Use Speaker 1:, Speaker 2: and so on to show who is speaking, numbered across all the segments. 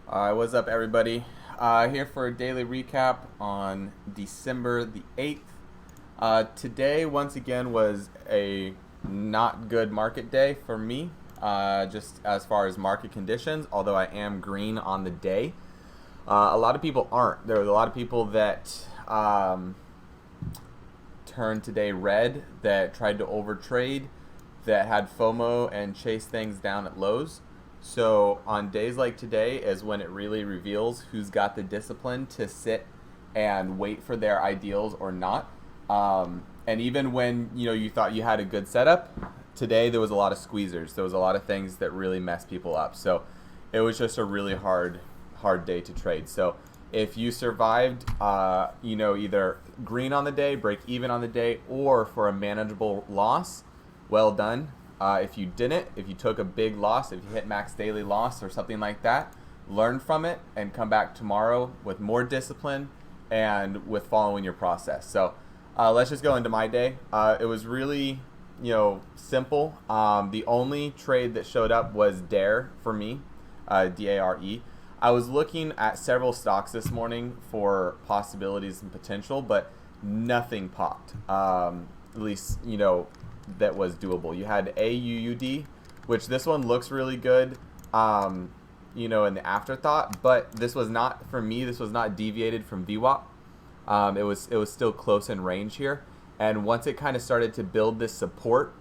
Speaker 1: What's up, everybody? Here for a daily recap on December the 8th. Today, once again, was a not good market day for me, just as far as market conditions, although I am green on the day. A lot of people aren't. There was a lot of people that turned today red, that tried to overtrade, that had FOMO and chased things down at lows. So on days like today is when it really reveals who's got the discipline to sit and wait for their ideals or not. And even when you thought you had a good setup, today there was a lot of squeezers. There was a lot of things that really messed people up. So it was just a really hard day to trade. So if you survived, either green on the day, break even on the day, or for a manageable loss, well done. If you didn't, if you took a big loss, if you hit max daily loss or something like that, learn from it and come back tomorrow with more discipline and with following your process. So let's just go into my day. It was really, simple. The only trade that showed up was DARE for me, DARE. I was looking at several stocks this morning for possibilities and potential, but nothing popped. At least, that was doable. You had AUUD, which this one looks really good, in the afterthought, but this was not, for me, this was not deviated from VWAP. It was still close in range here. And once it kind of started to build this support,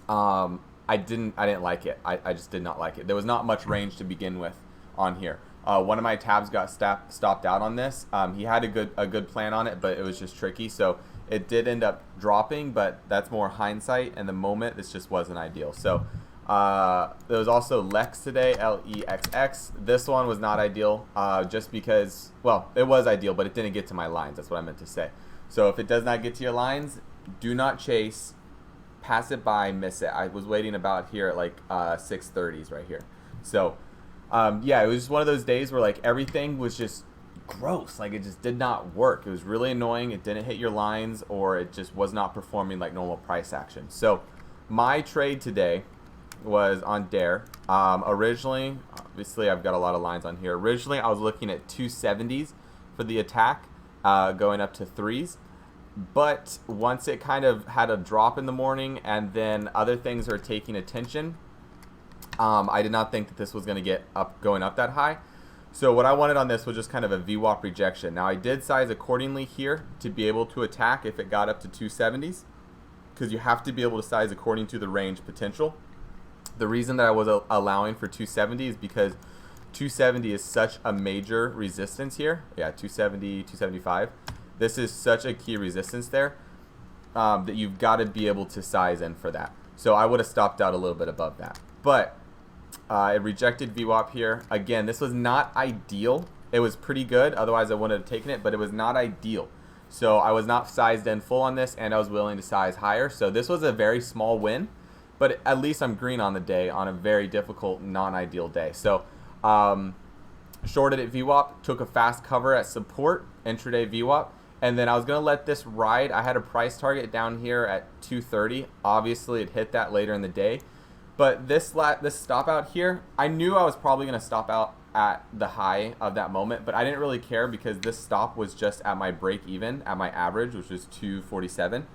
Speaker 1: I didn't like it. I just did not like it. There was not much range to begin with on here. One of my tabs got stopped out on this. He had a good plan on it, but it was just tricky. So it did end up dropping, but that's more hindsight. In the moment, this just wasn't ideal. So there was also Lex today, LEXX. This one was not ideal, just because, well, it was ideal, but it didn't get to my lines. That's what I meant to say. So if it does not get to your lines, do not chase. Pass it by, miss it. I was waiting about here at like 6:30s right here. So it was just one of those days where like everything was just gross. Like it just did not work. It was really annoying. It didn't hit your lines, or it just was not performing like normal price action. So my trade today was on DARE. Originally, obviously I've got a lot of lines on here. Originally I was looking at 270s for the attack, going up to threes. But once it kind of had a drop in the morning and then other things are taking attention, I did not think that this was going to get going up that high. So what I wanted on this was just kind of a VWAP rejection. Now I did size accordingly here to be able to attack if it got up to 270s, because you have to be able to size according to the range potential. The reason that I was allowing for 270 is because 270 is such a major resistance here. Yeah, 270, 275. This is such a key resistance there, that you've got to be able to size in for that. So I would have stopped out a little bit above that. But it rejected VWAP here. Again, this was not ideal. It was pretty good. Otherwise, I wouldn't have taken it, but it was not ideal. So I was not sized in full on this, and I was willing to size higher. So this was a very small win, but at least I'm green on the day on a very difficult, non-ideal day. So shorted at VWAP, took a fast cover at support, intraday VWAP. And then I was going to let this ride. I had a price target down here at 230. Obviously, it hit that later in the day. But this stop out here, I knew I was probably going to stop out at the high of that moment. But I didn't really care because this stop was just at my break even, at my average, which was 247.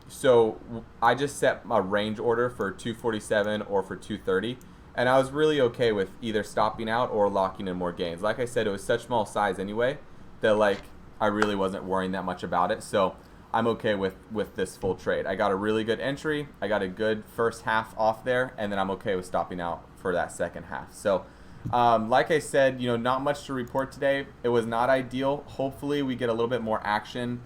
Speaker 1: So I just set a range order for 247 or for 230. And I was really okay with either stopping out or locking in more gains. Like I said, it was such small size anyway that like I really wasn't worrying that much about it. So I'm okay with this full trade. I got a really good entry. I got a good first half off there, and then I'm okay with stopping out for that second half. So like I said, not much to report today. It was not ideal. Hopefully we get a little bit more action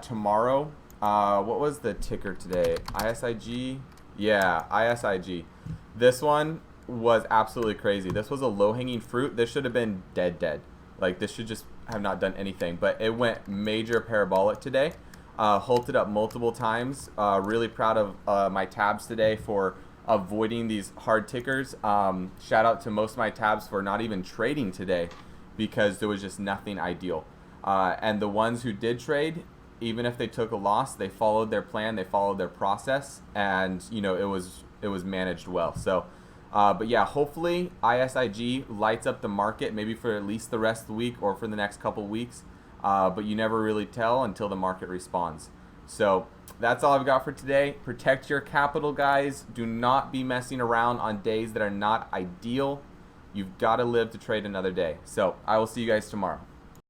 Speaker 1: tomorrow. What was the ticker today? ISIG? Yeah, ISIG. This one was absolutely crazy. This was a low-hanging fruit. This should have been dead. Like this should just have not done anything, but it went major parabolic today. Halted up multiple times. Really proud of my tabs today for avoiding these hard tickers. Shout out to most of my tabs for not even trading today because there was just nothing ideal. And the ones who did trade, even if they took a loss, they followed their plan, they followed their process, and it was managed well. So But yeah, hopefully ISIG lights up the market, maybe for at least the rest of the week or for the next couple weeks. But you never really tell until the market responds. So that's all I've got for today. Protect your capital, guys. Do not be messing around on days that are not ideal. You've got to live to trade another day. So I will see you guys tomorrow.